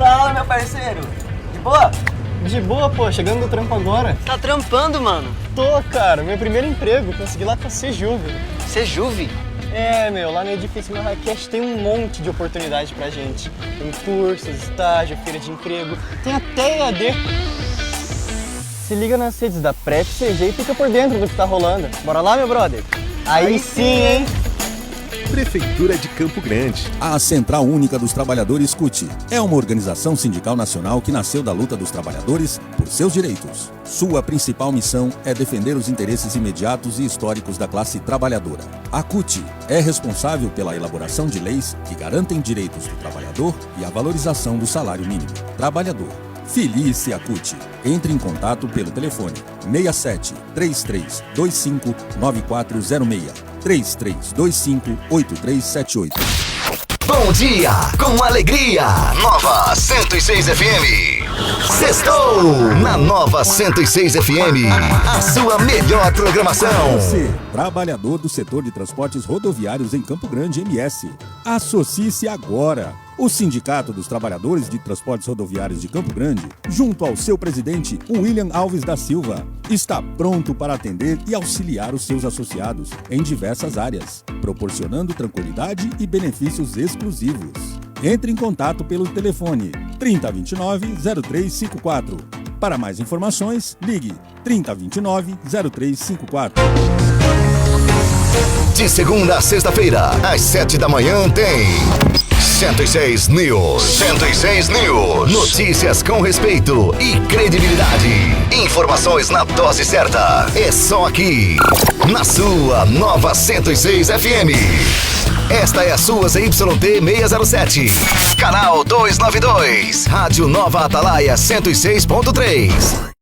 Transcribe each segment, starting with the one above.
Fala, meu parceiro. De boa? De boa, pô, chegando do trampo agora. Tá trampando, mano? Tô, cara, meu primeiro emprego, consegui lá com a Sejuve. Sejuve? É, lá no edifício Marrakech tem um monte de oportunidade pra gente. Tem cursos, estágio, feira de emprego, tem até EAD. Se liga nas redes da Prep CG e fica por dentro do que tá rolando. Bora lá, meu brother? Aí sim, hein? Prefeitura de Campo Grande. A Central Única dos Trabalhadores CUT é uma organização sindical nacional que nasceu da luta dos trabalhadores por seus direitos. Sua principal missão é defender os interesses imediatos e históricos da classe trabalhadora. A CUT é responsável pela elaboração de leis que garantem direitos do trabalhador e a valorização do salário mínimo. Trabalhador. Filie-se à CUT. Entre em contato pelo telefone 67 3325 9406 3325 8378. Bom dia, com alegria. Nova 106 FM. Sextou na Nova 106 FM. A sua melhor programação. Você, trabalhador do setor de transportes rodoviários em Campo Grande, MS. Associe-se agora. O Sindicato dos Trabalhadores de Transportes Rodoviários de Campo Grande, junto ao seu presidente, William Alves da Silva, está pronto para atender e auxiliar os seus associados em diversas áreas, proporcionando tranquilidade e benefícios exclusivos. Entre em contato pelo telefone 3029-0354. Para mais informações, ligue 3029-0354. De segunda a sexta-feira, às 7 da manhã, tem 106 News. 106 News. Notícias com respeito e credibilidade. Informações na dose certa. É só aqui, na sua Nova 106 FM. Esta é a sua ZYT 607. Canal 292. Rádio Nova Atalaia 106.3.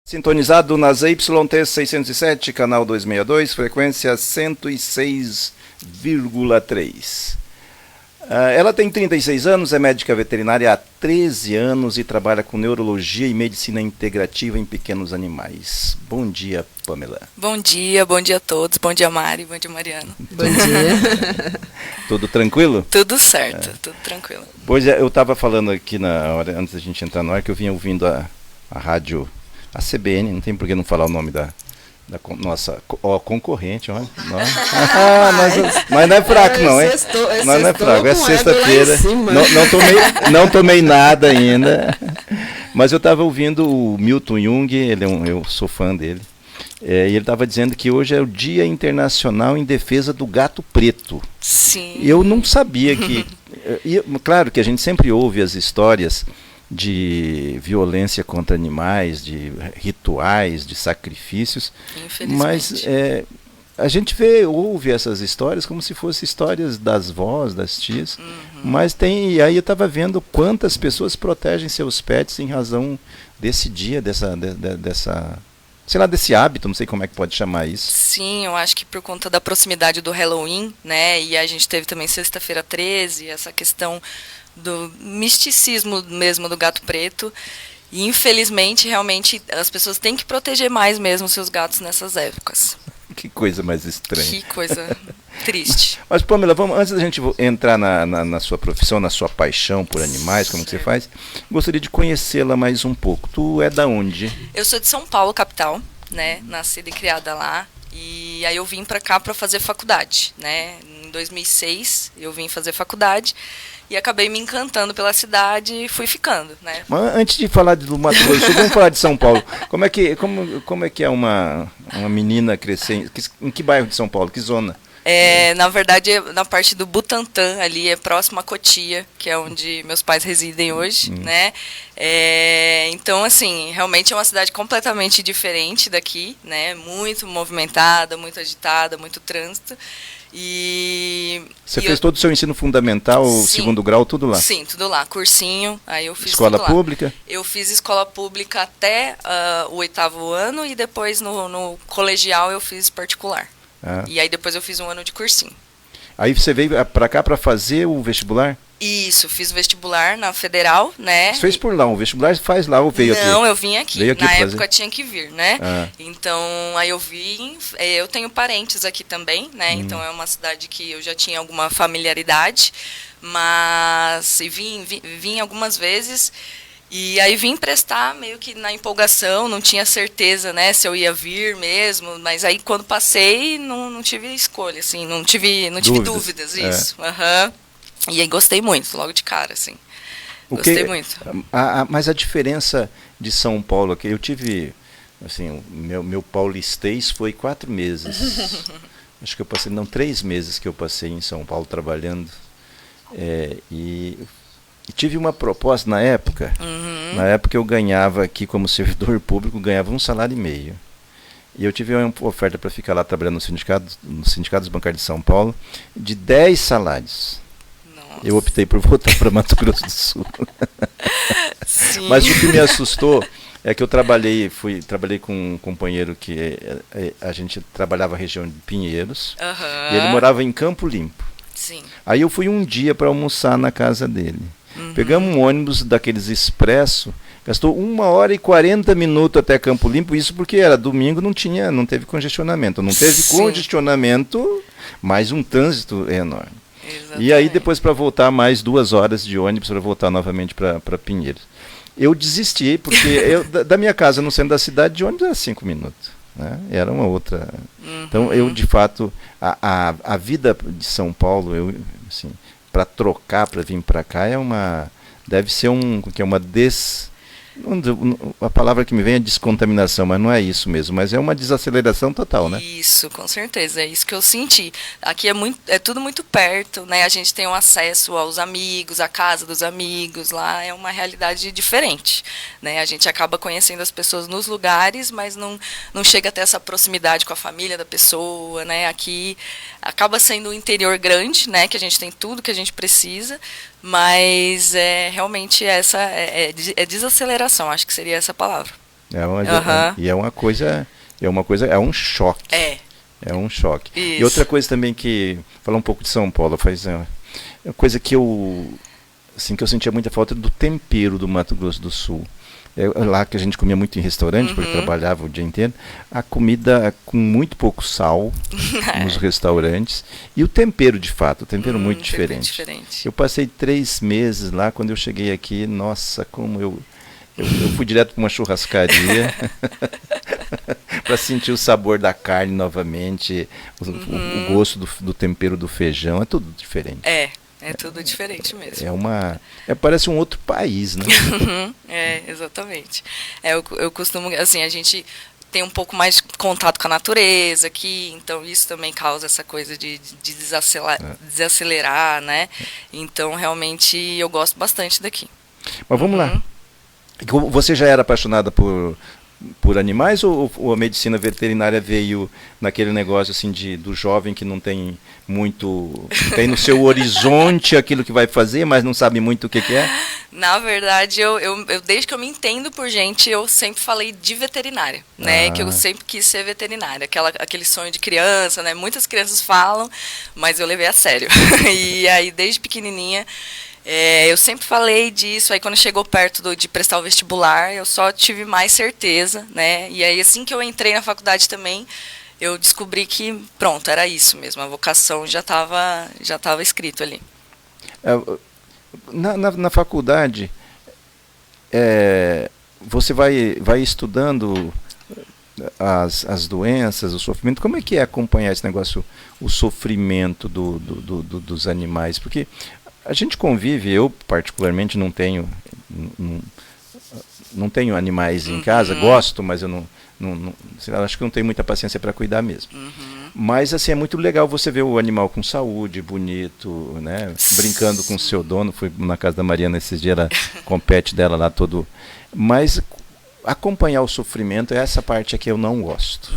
Sintonizado na ZYT 607, canal 262, frequência 106,3. Ela tem 36 anos, é médica veterinária há 13 anos e trabalha com neurologia e medicina integrativa em pequenos animais. Bom dia, Pamela. Bom dia a todos. Bom dia, Mari. Bom dia, Mariano. Bom dia. Tudo tranquilo? Tudo certo, tudo tranquilo. Pois é, eu estava falando aqui na hora, antes da gente entrar no ar, que eu vinha ouvindo a rádio, a CBN, não tem por que não falar o nome da nossa concorrente, olha. Mas não é fraco, não, hein? Mas não é fraco, é sexta-feira. Não tomei nada ainda. Mas eu estava ouvindo o Milton Jung, eu sou fã dele. E ele estava dizendo que hoje é o Dia Internacional em Defesa do Gato Preto. Sim. Eu não sabia que... claro que a gente sempre ouve as histórias de violência contra animais, de rituais, de sacrifícios, mas a gente ouve essas histórias como se fossem histórias das vós, das tias, mas e aí eu estava vendo quantas pessoas protegem seus pets em razão desse dia, sei lá, desse hábito, não sei como é que pode chamar isso. Sim, eu acho que por conta da proximidade do Halloween, né, e a gente teve também sexta-feira 13, essa questão do misticismo mesmo do gato preto, e infelizmente realmente as pessoas têm que proteger mais mesmo seus gatos nessas épocas. Que coisa mais estranha. Que coisa triste. Mas Pamela, antes da gente entrar na sua profissão, na sua paixão por animais, como que você faz, gostaria de conhecê-la mais um pouco. Tu é da onde? Eu sou de São Paulo, capital, né, nascida e criada lá, e aí eu vim pra cá pra fazer faculdade, né, em 2006 eu vim fazer faculdade, e acabei me encantando pela cidade e fui ficando, né? Mas antes de falar do Mato Grosso, vamos falar de São Paulo. Como é que é uma menina crescer? Em que bairro de São Paulo? Que zona? Na verdade, na parte do Butantã, ali, é próximo a Cotia, que é onde meus pais residem hoje, né? Então, assim, realmente é uma cidade completamente diferente daqui, né? Muito movimentada, muito agitada, muito trânsito. Você fez todo o seu ensino fundamental, segundo grau, tudo lá? Sim, tudo lá, cursinho, aí eu fiz escola tudo lá. Pública? Eu fiz escola pública até o 8º ano e depois no colegial eu fiz particular. E aí depois eu fiz um ano de cursinho. Aí você veio para cá para fazer o vestibular? Isso, fiz o vestibular na Federal, né? Você fez por lá, o vestibular faz lá ou veio aqui? Não, eu vim aqui. Veio aqui na fazer. época tinha que vir, né? Então, aí eu vim, eu tenho parentes aqui também, né? Então é uma cidade que eu já tinha alguma familiaridade, mas vim algumas vezes. E aí vim prestar meio que na empolgação, não tinha certeza, né, se eu ia vir mesmo, mas aí quando passei não tive escolha, assim, não tive dúvidas, isso. E aí gostei muito, logo de cara, assim. Gostei muito. Mas a diferença de São Paulo aqui, eu tive, assim, meu paulistês foi 4 meses. Acho que eu passei, 3 meses que eu passei em São Paulo trabalhando. E tive uma proposta na época. Na época eu ganhava aqui como servidor público, ganhava 1,5 salário. E eu tive uma oferta para ficar lá trabalhando no Sindicato dos Bancários de São Paulo, de 10 salários. Nossa. Eu optei por voltar para Mato Grosso do Sul. Mas o que me assustou é que eu trabalhei com um companheiro que a gente trabalhava na região de Pinheiros, e ele morava em Campo Limpo. Sim. Aí eu fui um dia para almoçar na casa dele. Pegamos um ônibus daqueles expresso, gastou 1h40 até Campo Limpo, isso porque era domingo, não teve congestionamento. Não teve congestionamento, mas um trânsito enorme. Exatamente. E aí depois para voltar mais 2 horas de ônibus para voltar novamente para Pinheiros. Eu desisti, porque da minha casa no centro da cidade de ônibus era 5 minutos. Né? Era uma outra. Então eu de fato, a vida de São Paulo, assim, para trocar, para vir para cá deve ser uma a palavra que me vem é descontaminação, mas não é isso mesmo, mas é uma desaceleração total, né? Isso, com certeza, é isso que eu senti. Aqui é tudo muito perto, né? A gente tem um acesso aos amigos, à casa dos amigos, lá é uma realidade diferente, né? A gente acaba conhecendo as pessoas nos lugares, mas não chega a ter essa proximidade com a família da pessoa, né? Aqui acaba sendo um interior grande, né? Que a gente tem tudo que a gente precisa, mas realmente essa é desaceleração, acho que seria essa palavra. E é um choque. É um choque. Isso. E outra coisa também falar um pouco de São Paulo, uma coisa que eu sentia muita falta do tempero do Mato Grosso do Sul. Lá que a gente comia muito em restaurante, porque trabalhava o dia inteiro, a comida com muito pouco sal nos restaurantes, e o tempero de fato, muito diferente. Eu passei 3 meses lá, quando eu cheguei aqui, nossa, como eu fui direto para uma churrascaria para sentir o sabor da carne novamente, o gosto do tempero do feijão, é tudo diferente. É tudo diferente mesmo. Parece um outro país, né? Exatamente. Eu costumo, assim, a gente tem um pouco mais de contato com a natureza aqui, então isso também causa essa coisa de desacelerar, né? Então, realmente, eu gosto bastante daqui. Mas vamos lá. Você já era apaixonada por animais, ou a medicina veterinária veio naquele negócio assim do jovem que não tem tem no seu horizonte aquilo que vai fazer, mas não sabe muito o que é? Na verdade, eu desde que eu me entendo por gente, eu sempre falei de veterinária, né? Que eu sempre quis ser veterinária, aquele sonho de criança, né? Muitas crianças falam, mas eu levei a sério. E aí, desde pequenininha, eu sempre falei disso. Aí quando chegou perto de prestar o vestibular, eu só tive mais certeza, né? E aí assim que eu entrei na faculdade também, eu descobri que pronto, era isso mesmo, a vocação já estava escrito ali. Na faculdade, você vai estudando as doenças, o sofrimento. Como é que é acompanhar esse negócio, o sofrimento dos animais? Porque a gente convive, eu particularmente não tenho animais em casa, gosto, mas eu acho que não tenho muita paciência para cuidar mesmo. Mas assim, é muito legal você ver o animal com saúde, bonito, né? Brincando com o seu dono. Fui na casa da Mariana esses dias, com o pet dela lá todo. Mas acompanhar o sofrimento, essa parte aqui eu não gosto.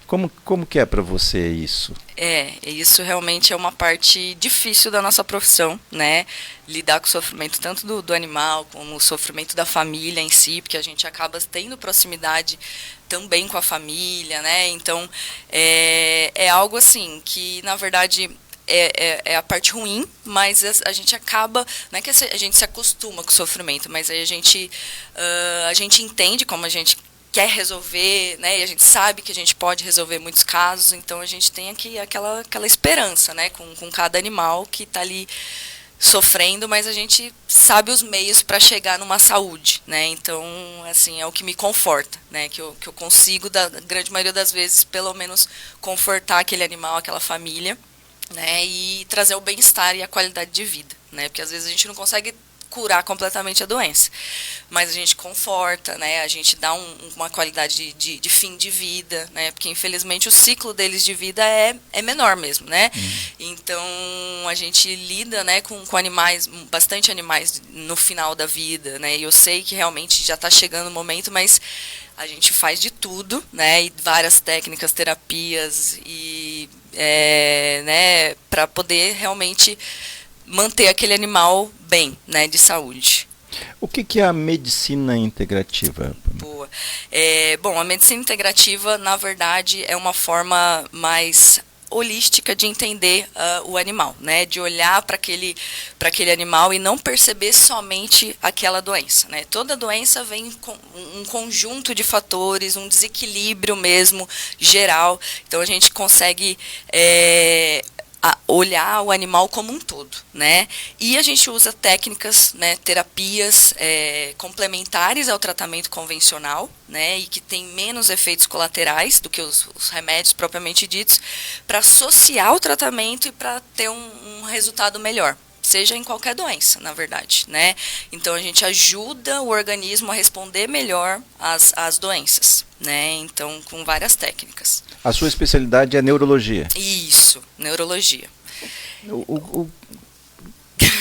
Como que é para você isso? Isso realmente é uma parte difícil da nossa profissão, né? Lidar com o sofrimento tanto do animal, como o sofrimento da família em si, porque a gente acaba tendo proximidade também com a família, né? Então, é algo assim que, na verdade, é a parte ruim, mas a gente acaba, não é que a gente se acostuma com o sofrimento, mas aí a gente entende como a gente quer resolver, né? E a gente sabe que a gente pode resolver muitos casos, então a gente tem aqui aquela esperança, né? Com cada animal que está ali sofrendo, mas a gente sabe os meios para chegar numa saúde, né? Então, assim, é o que me conforta, né? Que eu consigo, da grande maioria das vezes, pelo menos, confortar aquele animal, aquela família, né? E trazer o bem-estar e a qualidade de vida, né? Porque às vezes a gente não consegue curar completamente a doença, mas a gente conforta, né? A gente dá uma qualidade de fim de vida, né? Porque infelizmente o ciclo deles de vida é menor mesmo, né? Então a gente lida, né, com animais, bastante animais no final da vida, né? E eu sei que realmente já está chegando o momento, mas a gente faz de tudo, né? E várias técnicas, terapias e né, para poder realmente manter aquele animal bem, né, de saúde. O que é a medicina integrativa? Boa. Bom, a medicina integrativa, na verdade, é uma forma mais holística de entender o animal, né, de olhar para aquele animal e não perceber somente aquela doença, né. Toda doença vem com um conjunto de fatores, um desequilíbrio mesmo geral. Então a gente consegue olhar o animal como um todo, né? E a gente usa técnicas, né, terapias complementares ao tratamento convencional, né, e que tem menos efeitos colaterais do que os remédios propriamente ditos, para associar o tratamento e para ter um resultado melhor, seja em qualquer doença, na verdade, né? Então a gente ajuda o organismo a responder melhor às doenças, né? Então, com várias técnicas. A sua especialidade é neurologia? Isso, neurologia.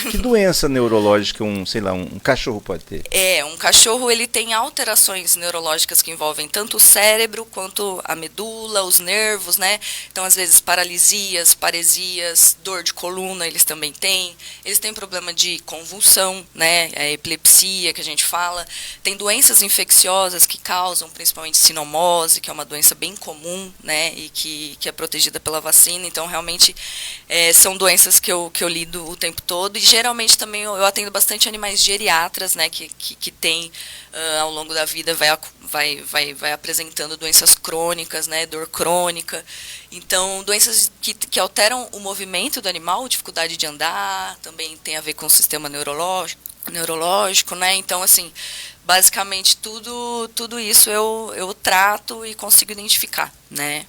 Que doença neurológica um cachorro pode ter? Um cachorro, ele tem alterações neurológicas que envolvem tanto o cérebro quanto a medula, os nervos, né? Então, às vezes, paralisias, paresias, dor de coluna, eles também têm. Eles têm problema de convulsão, né? Epilepsia, que a gente fala. Tem doenças infecciosas que causam, principalmente sinomose, que é uma doença bem comum, né? E que é protegida pela vacina. Então, realmente, são doenças que eu lido o tempo todo. E geralmente também eu atendo bastante animais geriatras, né, que tem ao longo da vida vai apresentando doenças crônicas, né, dor crônica. Então, doenças que alteram o movimento do animal, dificuldade de andar, também tem a ver com o sistema neurológico, né? Então, assim, basicamente tudo isso eu trato e consigo identificar, né?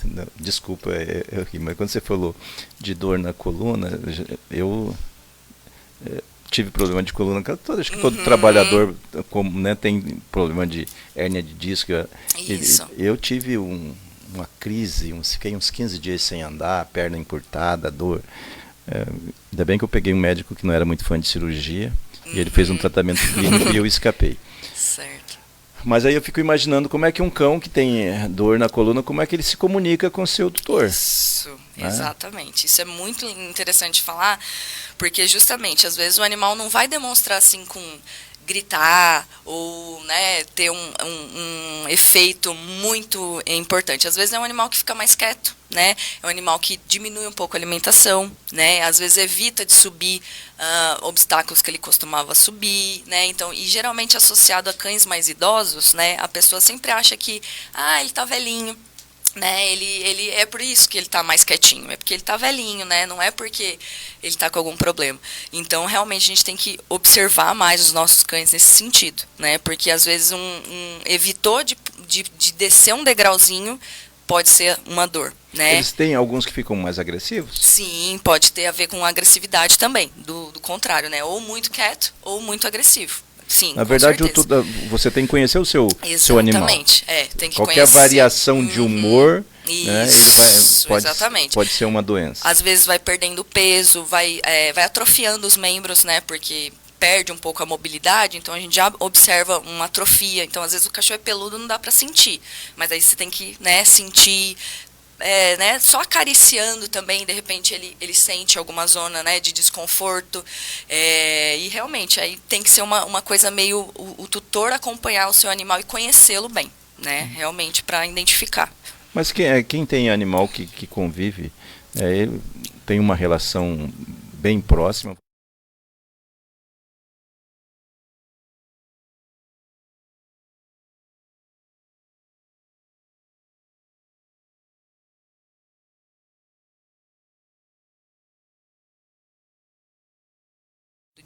Não, desculpa, eu ri, mas quando você falou de dor na coluna, eu tive problema de coluna toda. Acho que todo trabalhador né, tem problema de hérnia de disco. Eu tive uma crise, fiquei uns 15 dias sem andar, perna encurtada, dor. Ainda bem que eu peguei um médico que não era muito fã de cirurgia, e ele fez um tratamento clínico e eu escapei. Certo. Mas aí eu fico imaginando como é que um cão que tem dor na coluna, como é que ele se comunica com o seu tutor. Isso, exatamente. Isso é muito interessante falar, porque justamente, às vezes o animal não vai demonstrar assim com gritar ou, né, ter um efeito muito importante. Às vezes é um animal que fica mais quieto, né? É um animal que diminui um pouco a alimentação, né? Às vezes evita de subir obstáculos que ele costumava subir, né? Então, e geralmente associado a cães mais idosos, né? A pessoa sempre acha que, ele tá velhinho, né? Ele é por isso que ele está mais quietinho, é porque ele está velhinho, né? Não é porque ele está com algum problema. Então, realmente, a gente tem que observar mais os nossos cães nesse sentido, né? Porque, às vezes, evitou de descer um degrauzinho, pode ser uma dor, né? Eles têm alguns que ficam mais agressivos? Sim, pode ter a ver com agressividade também, do contrário, né? Ou muito quieto, ou muito agressivo. Sim, na verdade, você tem que conhecer o seu animal. Exatamente, tem que qualquer conhecer. Variação de humor, né, exatamente. Pode ser uma doença. Às vezes vai perdendo peso, vai atrofiando os membros, né, porque perde um pouco a mobilidade, então a gente já observa uma atrofia. Então, às vezes, o cachorro é peludo, não dá para sentir. Mas aí você tem que, né, sentir, né, só acariciando também, de repente, ele sente alguma zona, né, de desconforto. E realmente, aí tem que ser uma coisa meio o tutor acompanhar o seu animal e conhecê-lo bem, né, realmente, para identificar. Mas quem tem animal que convive, ele tem uma relação bem próxima.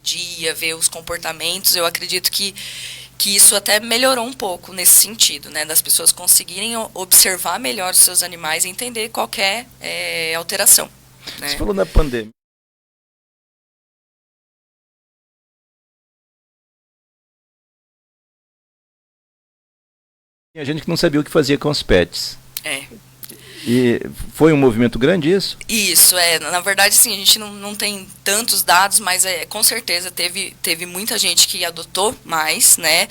Dia, ver os comportamentos, eu acredito que isso até melhorou um pouco nesse sentido, né, das pessoas conseguirem observar melhor os seus animais e entender qualquer alteração. Né? Você falou da pandemia. Tinha gente que não sabia o que fazia com os pets. E foi um movimento grande isso? Isso, na verdade, sim, a gente não tem tantos dados, mas com certeza teve muita gente que adotou mais, né?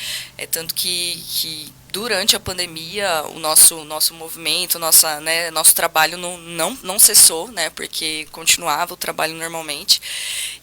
Tanto que durante a pandemia o nosso movimento, nosso trabalho não cessou, né? Porque continuava o trabalho normalmente.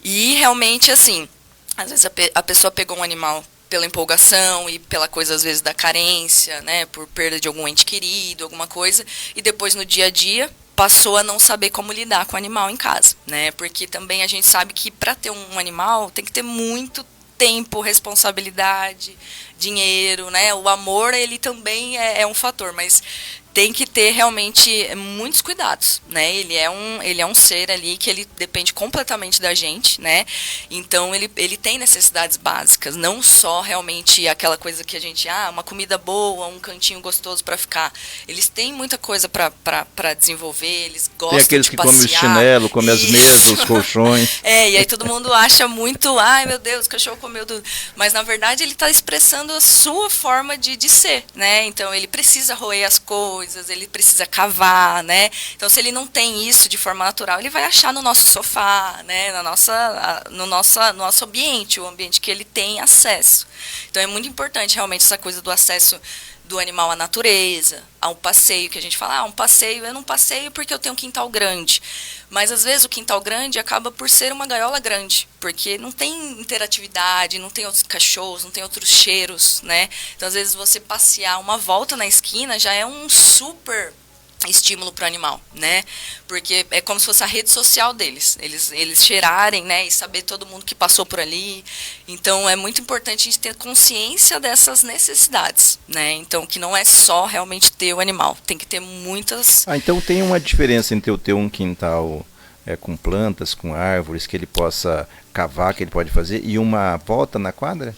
E realmente, assim, às vezes a pessoa pegou um animal pela empolgação e pela coisa, às vezes, da carência, né, por perda de algum ente querido, alguma coisa, e depois no dia a dia passou a não saber como lidar com o animal em casa, né, porque também a gente sabe que para ter um animal tem que ter muito tempo, responsabilidade, dinheiro, né, o amor ele também é um fator, mas tem que ter realmente muitos cuidados, né? Ele é um ser ali que ele depende completamente da gente, né? Então ele tem necessidades básicas, não só realmente aquela coisa que a gente, uma comida boa, um cantinho gostoso para ficar. Eles têm muita coisa para desenvolver, eles gostam de passear. Tem aqueles que comem o chinelo, comem as mesas, os colchões. E aí todo mundo acha muito, ai meu Deus, o cachorro comeu tudo. Mas na verdade ele está expressando a sua forma de ser, né? Então ele precisa roer as coisas, ele precisa cavar, né? Então, se ele não tem isso de forma natural, ele vai achar no nosso sofá, né? No nosso ambiente, o ambiente que ele tem acesso. Então, é muito importante realmente essa coisa do acesso do animal à natureza, a um passeio, que a gente fala, um passeio, eu não passeio porque eu tenho um quintal grande. Mas, às vezes, o quintal grande acaba por ser uma gaiola grande, porque não tem interatividade, não tem outros cachorros, não tem outros cheiros, né? Então, às vezes, você passear uma volta na esquina já é um super estímulo para o animal, né? Porque é como se fosse a rede social deles, eles cheirarem, né, e saber todo mundo que passou por ali. Então é muito importante a gente ter consciência dessas necessidades, né? Então que não é só realmente ter o animal, tem que ter muitas. Então tem uma diferença entre eu ter um quintal com plantas, com árvores que ele possa cavar, que ele pode fazer, e uma volta na quadra?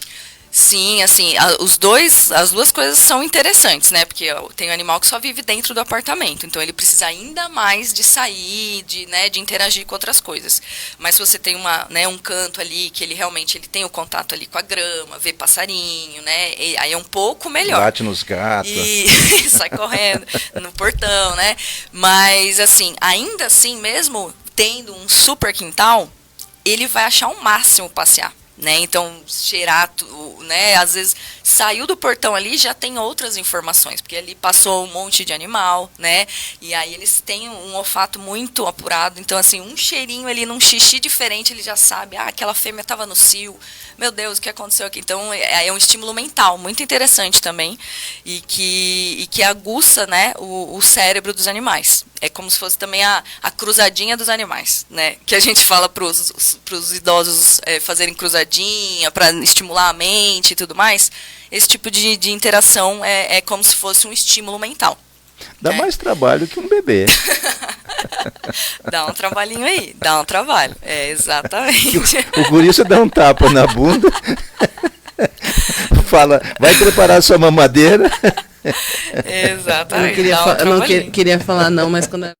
Sim, assim, as duas coisas são interessantes, né? Porque tem um animal que só vive dentro do apartamento, então ele precisa ainda mais de sair, de interagir com outras coisas. Mas se você tem um canto ali que ele realmente tem o contato ali com a grama, vê passarinho, né? E aí é um pouco melhor. Bate nos gatos. E sai correndo no portão, né? Mas assim, ainda assim, mesmo tendo um super quintal, ele vai achar o máximo passear. Né? Então, cheirar, né? Às vezes saiu do portão ali já tem outras informações, porque ali passou um monte de animal, né? E aí eles têm um olfato muito apurado, então assim, um cheirinho ali num xixi diferente, ele já sabe, aquela fêmea estava no cio, meu Deus, o que aconteceu aqui? Então é um estímulo mental muito interessante também e que aguça, né, o cérebro dos animais. É como se fosse também a cruzadinha dos animais, né? Que a gente fala para os idosos fazerem cruzadinha, para estimular a mente e tudo mais. Esse tipo de interação é como se fosse um estímulo mental. Dá mais trabalho que um bebê. Dá um trabalhinho aí, dá um trabalho. Exatamente. O guri você dá um tapa na bunda, fala, vai preparar sua mamadeira. Exatamente. Eu não queria falar não, mas quando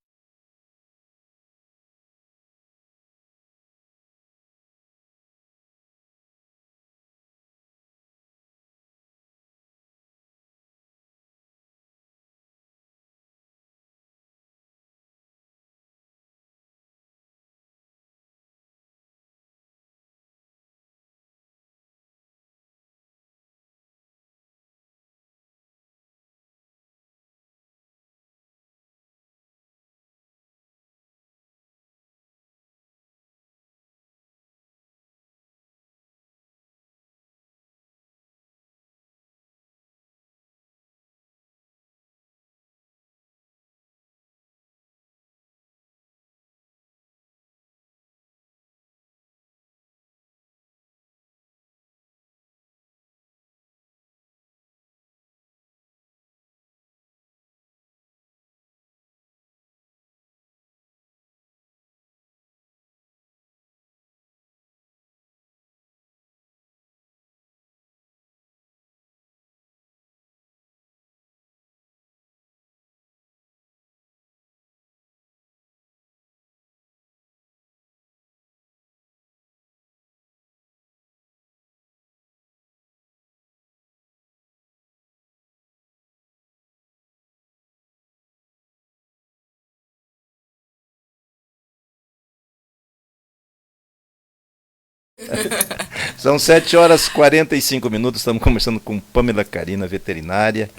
São 7h45, estamos conversando com Pamela Carina, veterinária,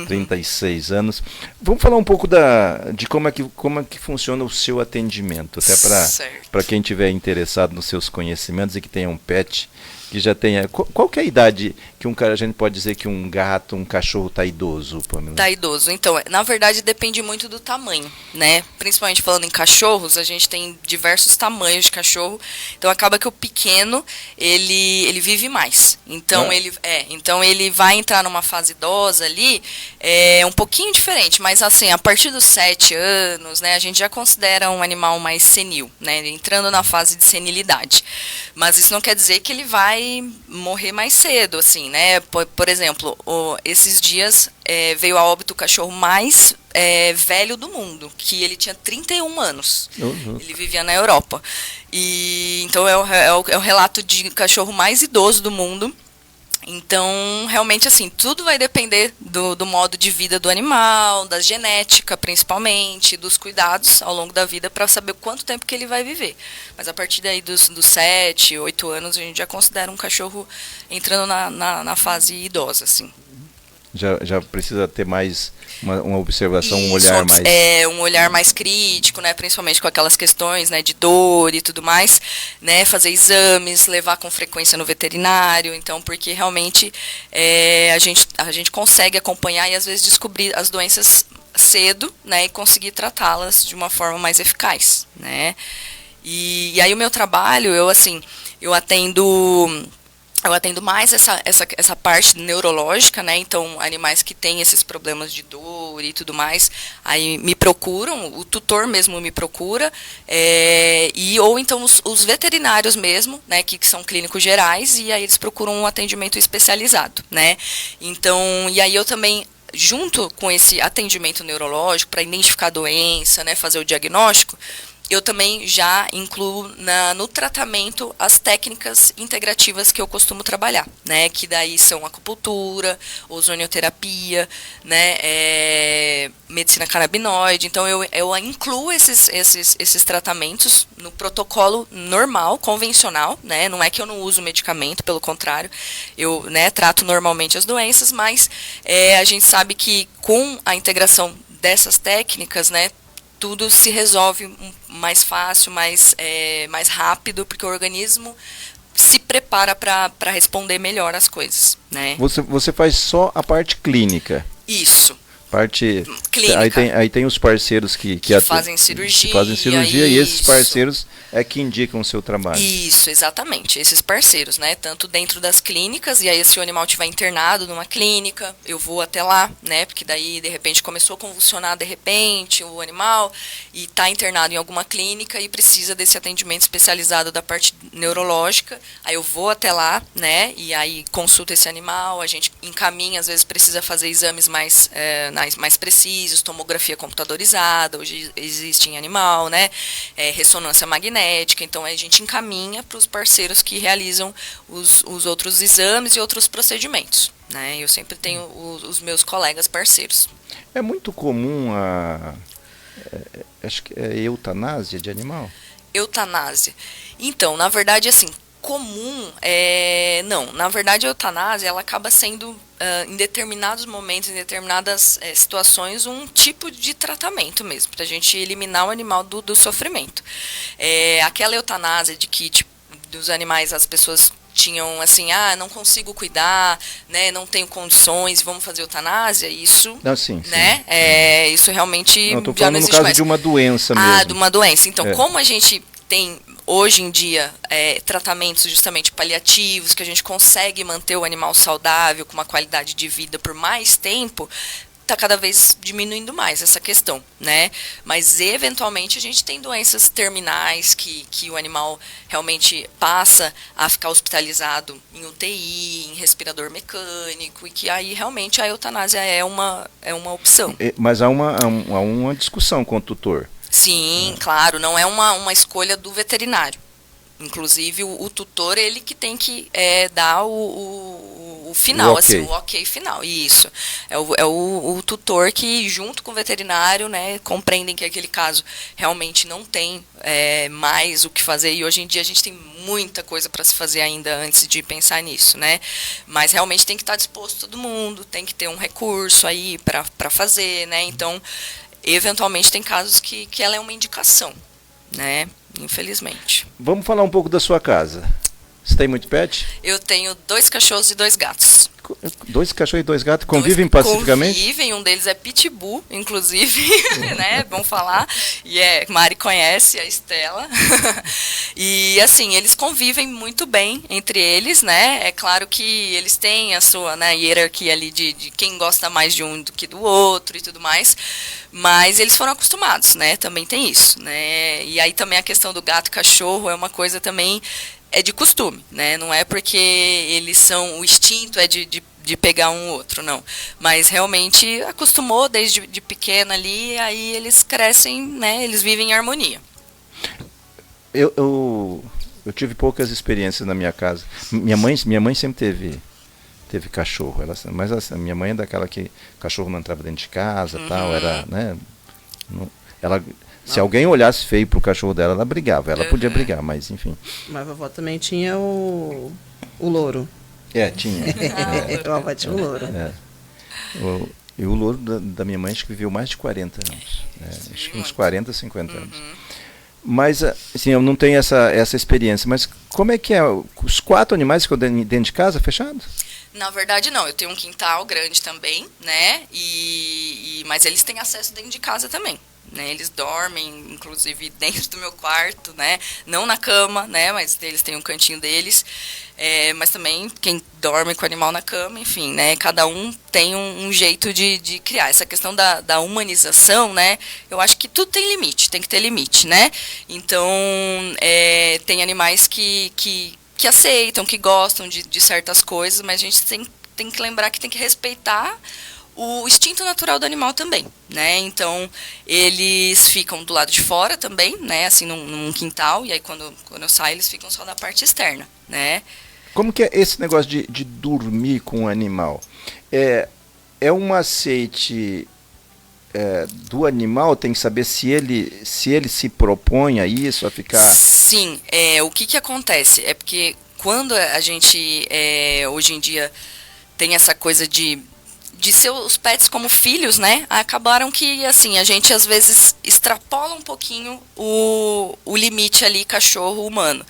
36 anos. Vamos falar um pouco de como é que funciona o seu atendimento, até para quem estiver interessado nos seus conhecimentos e que tenha um pet que já tenha... Qual que é a idade que a gente pode dizer que um gato, um cachorro está idoso, Pamela? Está idoso. Então, na verdade, depende muito do tamanho, né? Principalmente falando em cachorros, a gente tem diversos tamanhos de cachorro. Então, acaba que o pequeno, ele vive mais. Então, então ele vai entrar numa fase idosa ali, um pouquinho diferente. Mas, assim, a partir dos 7 anos, né, a gente já considera um animal mais senil, né? Entrando na fase de senilidade. Mas isso não quer dizer que ele vai morrer mais cedo, assim, né? Por exemplo, esses dias veio a óbito o cachorro mais velho do mundo, que ele tinha 31 anos. Uhum. Ele vivia na Europa. E então é o relato de cachorro mais idoso do mundo. Então, realmente, assim, tudo vai depender do modo de vida do animal, da genética, principalmente, dos cuidados ao longo da vida para saber quanto tempo que ele vai viver. Mas a partir daí dos 7, 8 anos, a gente já considera um cachorro entrando na fase idosa, assim. Já precisa ter mais uma observação, um olhar mais... um olhar mais crítico, né? Principalmente com aquelas questões, né, de dor e tudo mais, né? Fazer exames, levar com frequência no veterinário, então, porque realmente a gente consegue acompanhar e às vezes descobrir as doenças cedo, né? E conseguir tratá-las de uma forma mais eficaz, né? E aí o meu trabalho, eu atendo mais essa parte neurológica, né? Então, animais que têm esses problemas de dor e tudo mais, aí me procuram, o tutor mesmo me procura, ou então os veterinários mesmo, né? Que são clínicos gerais, e aí eles procuram um atendimento especializado, né? Então, e aí eu também, junto com esse atendimento neurológico, para identificar a doença, né? Fazer o diagnóstico, eu também já incluo no tratamento as técnicas integrativas que eu costumo trabalhar, né? Que daí são acupuntura, ozonioterapia, né? Medicina canabinoide. Então eu incluo esses tratamentos no protocolo normal, convencional, né? Não é que eu não uso medicamento, pelo contrário, eu, né, trato normalmente as doenças, mas a gente sabe que com a integração dessas técnicas, né, tudo se resolve mais fácil, mais rápido, porque o organismo se prepara para responder melhor às coisas, né? Você faz só a parte clínica? Isso. Parte clínica. Aí tem os parceiros que fazem cirurgia. E esses parceiros é que indicam o seu trabalho. Isso, exatamente. Esses parceiros, né? Tanto dentro das clínicas, e aí se o animal estiver internado numa clínica, eu vou até lá, né? Porque daí, de repente, começou a convulsionar, de repente, o animal, e está internado em alguma clínica e precisa desse atendimento especializado da parte neurológica. Aí eu vou até lá, né? E aí consulto esse animal, a gente encaminha, às vezes precisa fazer exames mais precisos, tomografia computadorizada, hoje existe em animal, né? Ressonância magnética, então a gente encaminha para os parceiros que realizam os outros exames e outros procedimentos, né? Eu sempre tenho os meus colegas parceiros. É muito comum acho que é eutanásia de animal? Eutanásia. Então, na verdade, assim, comum, não. Na verdade, a eutanásia, ela acaba sendo, em determinados momentos, em determinadas situações, um tipo de tratamento mesmo, para a gente eliminar o animal do sofrimento. Aquela eutanásia de que, tipo, dos animais, as pessoas tinham assim, não consigo cuidar, né, não tenho condições, vamos fazer eutanásia, isso, sim, né, isso realmente não, já não existe mais. No caso de uma doença mesmo. De uma doença. Então, como a gente tem hoje em dia tratamentos justamente paliativos, que a gente consegue manter o animal saudável, com uma qualidade de vida por mais tempo, está cada vez diminuindo mais essa questão, né? Mas eventualmente a gente tem doenças terminais que o animal realmente passa a ficar hospitalizado em UTI, em respirador mecânico, e que aí realmente a eutanásia é uma opção. Mas há uma discussão com o tutor. Sim, claro, não é uma escolha do veterinário. Inclusive, o tutor, ele que tem que dar o o final, O ok. assim, o ok final, isso. É o tutor que, junto com o veterinário, né, compreendem que aquele caso realmente não tem mais o que fazer, e hoje em dia a gente tem muita coisa para se fazer ainda antes de pensar nisso, né? Mas realmente tem que estar disposto todo mundo, tem que ter um recurso aí para fazer, né? Então, eventualmente tem casos que ela é uma indicação, né? Infelizmente. Vamos falar um pouco da sua casa. Você tem muito pet? Eu tenho 2 cachorros e 2 gatos. 2 cachorros e 2 gatos convivem pacificamente? Convivem, um deles é Pitbull, inclusive, né, vamos falar, e Mari conhece, a Estela, e assim, eles convivem muito bem entre eles, né, é claro que eles têm a sua, né, hierarquia ali de quem gosta mais de um do que do outro e tudo mais, mas eles foram acostumados, né, também tem isso, né, e aí também a questão do gato e cachorro é uma coisa também de costume, né? Não é porque eles são, o instinto é de pegar um outro, não. Mas realmente acostumou desde de pequeno ali, aí eles crescem, né? Eles vivem em harmonia. Eu tive poucas experiências na minha casa. Minha mãe sempre teve cachorro, mas assim, minha mãe é daquela que cachorro não entrava dentro de casa, tal, era, né? Se alguém olhasse feio pro cachorro dela, ela brigava. Ela podia brigar, mas enfim. Mas a vovó também tinha o louro. Tinha. A vovó tinha o louro. E o louro da minha mãe acho que viveu mais de 40 anos. Acho que uns 40, 50 anos. Mas, assim, eu não tenho essa experiência. Mas como é que é? Os 4 animais ficam dentro de casa, fechado? Na verdade, não. Eu tenho um quintal grande também, né? Mas eles têm acesso dentro de casa também. Né, eles dormem, inclusive, dentro do meu quarto, né? Não na cama, né? Mas eles têm um cantinho deles. Mas também quem dorme com o animal na cama, enfim, né? Cada um tem um jeito de criar. Essa questão da humanização, né? Eu acho que tudo tem limite, tem que ter limite, né? Então, tem animais que aceitam, que gostam de certas coisas, mas a gente tem que lembrar que tem que respeitar o instinto natural do animal também, né? Então, eles ficam do lado de fora também, né? Assim, num quintal, e aí quando eu saio, eles ficam só da parte externa, né? Como que é esse negócio de dormir com o animal? É um aceite do animal? Tem que saber se ele se propõe a isso, a ficar... Sim, o que acontece? É porque quando a gente, hoje em dia, tem essa coisa de ser os pets como filhos, né? Acabaram que, assim, a gente às vezes extrapola um pouquinho o limite ali cachorro humano.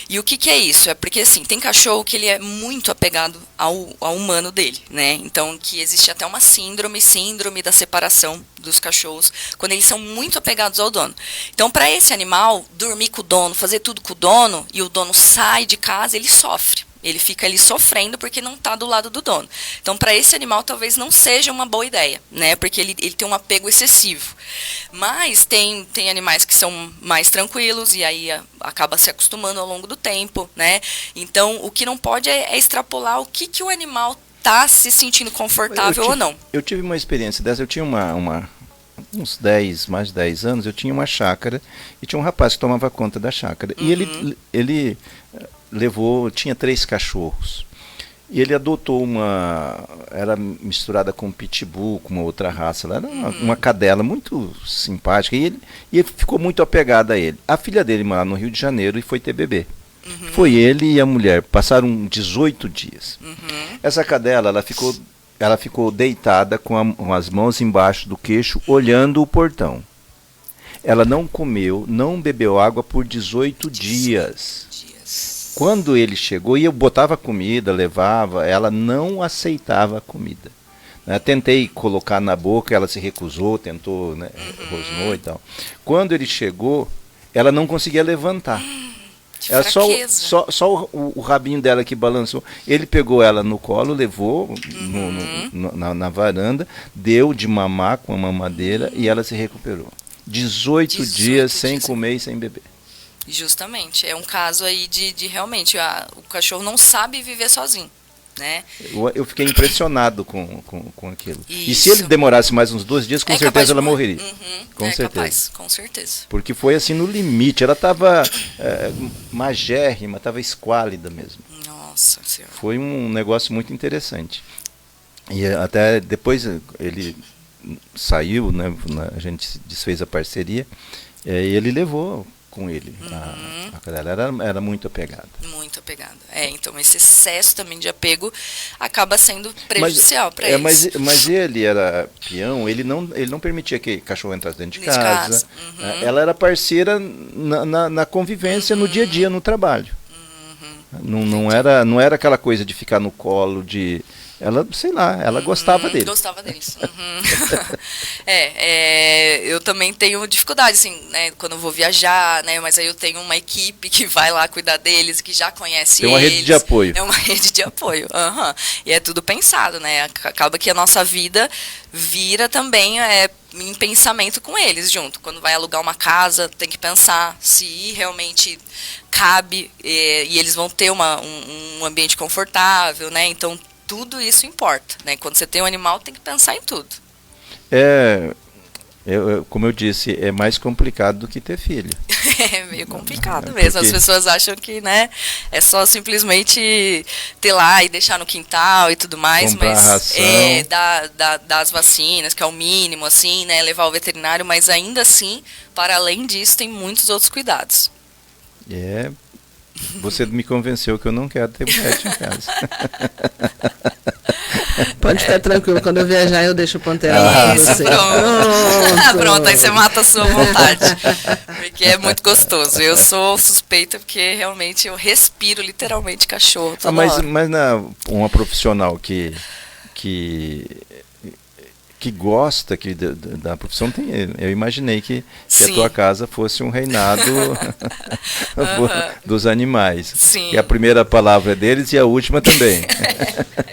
E o que é isso? É porque, assim, tem cachorro que ele é muito apegado ao humano dele, né? Então, que existe até uma síndrome da separação dos cachorros, quando eles são muito apegados ao dono. Então, para esse animal, dormir com o dono, fazer tudo com o dono, e o dono sai de casa, ele sofre. Ele fica ali sofrendo porque não está do lado do dono. Então, para esse animal, talvez não seja uma boa ideia, né? Porque ele tem um apego excessivo. Mas tem animais que são mais tranquilos e aí acaba se acostumando ao longo do tempo, né? Então, o que não pode é extrapolar o que o animal está se sentindo confortável ou não. Eu tive uma experiência dessa. Eu tinha uns mais de 10 anos, eu tinha uma chácara e tinha um rapaz que tomava conta da chácara. E ele tinha 3 cachorros. E ele adotou era misturada com pitbull, com uma outra raça. Ela era uma cadela muito simpática. E ele ficou muito apegado a ele. A filha dele mora no Rio de Janeiro e foi ter bebê. Foi ele e a mulher. Passaram 18 dias. Essa cadela, ela ficou deitada com as mãos embaixo do queixo, olhando o portão. Ela não comeu, não bebeu água por 18 dias. Quando ele chegou, e eu botava comida, levava, ela não aceitava a comida. Tentei colocar na boca, ela se recusou, tentou, né, rosnou e tal. Quando ele chegou, ela não conseguia levantar. Ela só o rabinho dela que balançou. Ele pegou ela no colo, levou na varanda, deu de mamar com a mamadeira e ela se recuperou. 18 dias sem comer e sem beber. Justamente, é um caso aí de realmente, o cachorro não sabe viver sozinho, né? Eu fiquei impressionado com aquilo. Isso. E se ele demorasse mais uns 2 dias, com certeza ela morreria. Com certeza. Capaz, com certeza. Porque foi assim no limite, ela estava magérrima, estava esquálida mesmo. Nossa. Nossa Senhora. Foi um negócio muito interessante. E até depois ele saiu, né, a gente desfez a parceria, e ele levou com ele. A galera era muito apegada. Muito apegada. Então esse excesso também de apego acaba sendo prejudicial para eles. Mas ele era peão, ele não permitia que cachorro entrasse dentro de casa. Ela era parceira na convivência, no dia a dia, no trabalho. Não era aquela coisa de ficar no colo, de... Ela, sei lá, ela gostava dele. Gostava deles. Eu também tenho dificuldade, assim, né, quando eu vou viajar, né, mas aí eu tenho uma equipe que vai lá cuidar deles, que já conhece eles. Tem uma rede de apoio. É uma rede de apoio. E é tudo pensado, né? Acaba que a nossa vida vira também em pensamento com eles junto. Quando vai alugar uma casa, tem que pensar se realmente cabe e eles vão ter um ambiente confortável, né? Então, tudo isso importa, né? Quando você tem um animal, tem que pensar em tudo. Como eu disse, é mais complicado do que ter filho. É meio complicado mesmo. As pessoas acham que, né, é só simplesmente ter lá e deixar no quintal e tudo mais, comprar mas ração. Dar as vacinas, que é o mínimo, assim, né? Levar ao veterinário, mas ainda assim, para além disso, tem muitos outros cuidados. Você me convenceu que eu não quero ter pet em casa. Pode ficar tranquilo, quando eu viajar eu deixo o Pantera lá pra você. Pronto, aí você mata a sua vontade. Porque é muito gostoso. Eu sou suspeita porque realmente eu respiro literalmente cachorro toda hora. Mas uma profissional que gosta da profissão, eu imaginei que a tua casa fosse um reinado dos animais. Sim. E a primeira palavra é deles e a última também.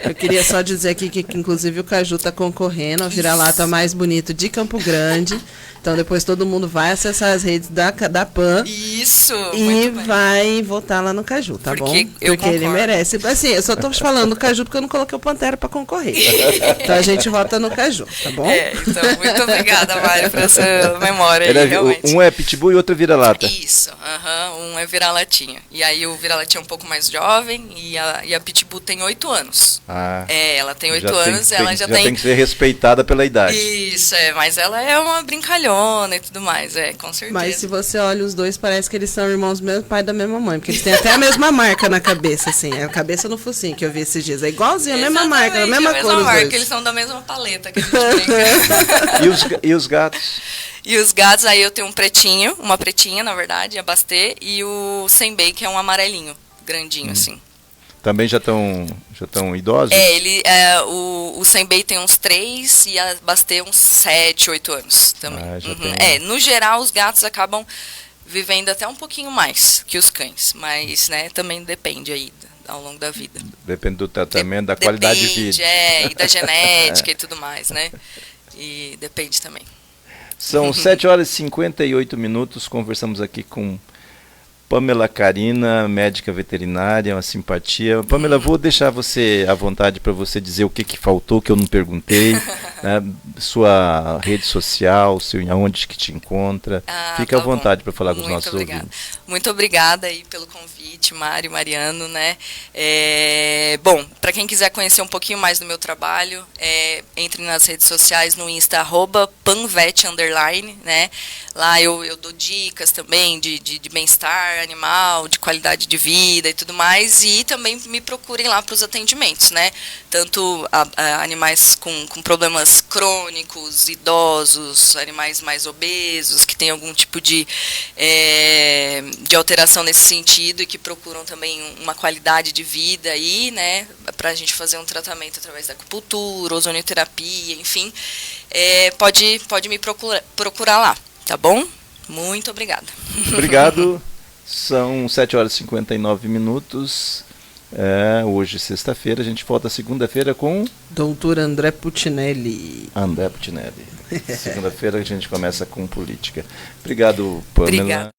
Eu queria só dizer aqui que inclusive o Caju está concorrendo ao vira-lata mais bonito de Campo Grande. Então depois todo mundo vai acessar as redes da PAN. Isso! E vai votar lá no Caju, tá bom? Porque ele merece. Assim, eu só tô falando do Caju porque eu não coloquei o Pantera para concorrer. Então a gente vota no Caju, tá bom? Então, muito obrigada, Mário, por essa memória aí, realmente. Um é pitbull e outro vira-lata. Isso, um é vira-latinha. E aí o vira-latinha é um pouco mais jovem e a pitbull tem 8 anos. Ela tem 8 anos, ela já tem que ser respeitada pela idade. Isso, mas ela é uma brincalhona e tudo mais, com certeza. Mas se você olha os dois, parece que eles são irmãos do mesmo pai da mesma mãe, porque eles têm até a mesma marca na cabeça, assim, a cabeça no focinho que eu vi esses dias, é igualzinho, a mesma marca, a mesma cor os dois. Eles são da mesma paleta que a gente brinca. E os gatos? E os gatos, aí eu tenho uma pretinha, na verdade, a Bastê, e o Senbei, que é um amarelinho, grandinho, assim. Também já estão idosos? O Senbei tem uns 3 e a Bastê uns 7, 8 anos também. No geral, os gatos acabam vivendo até um pouquinho mais que os cães, mas, né, também depende aí ao longo da vida. Depende do tratamento, da qualidade de vida. E da genética e tudo mais, né? E depende também. São 7h58, conversamos aqui com Pamela Carina, médica veterinária, uma simpatia. Pamela, vou deixar você à vontade para você dizer o que faltou, que eu não perguntei, né? Sua rede social, aonde que te encontra. Fica à vontade para falar com os nossos ouvintes. Muito obrigada aí pelo convite, Mário, Mariano, né? Bom, para quem quiser conhecer um pouquinho mais do meu trabalho, entre nas redes sociais no Insta, @panvet_, né? Lá eu dou dicas também de bem-estar animal, de qualidade de vida e tudo mais, e também me procurem lá para os atendimentos, né? Tanto animais com problemas crônicos, idosos, animais mais obesos, que têm algum tipo de alteração nesse sentido e que procuram também uma qualidade de vida aí, né? Para a gente fazer um tratamento através da acupuntura, ozonioterapia, enfim, pode me procurar lá, tá bom? Muito obrigada. Obrigado. São 7h59. Hoje, sexta-feira, a gente volta segunda-feira com... Doutor André Puccinelli. Segunda-feira a gente começa com política. Obrigado, Pamela. Obrigada.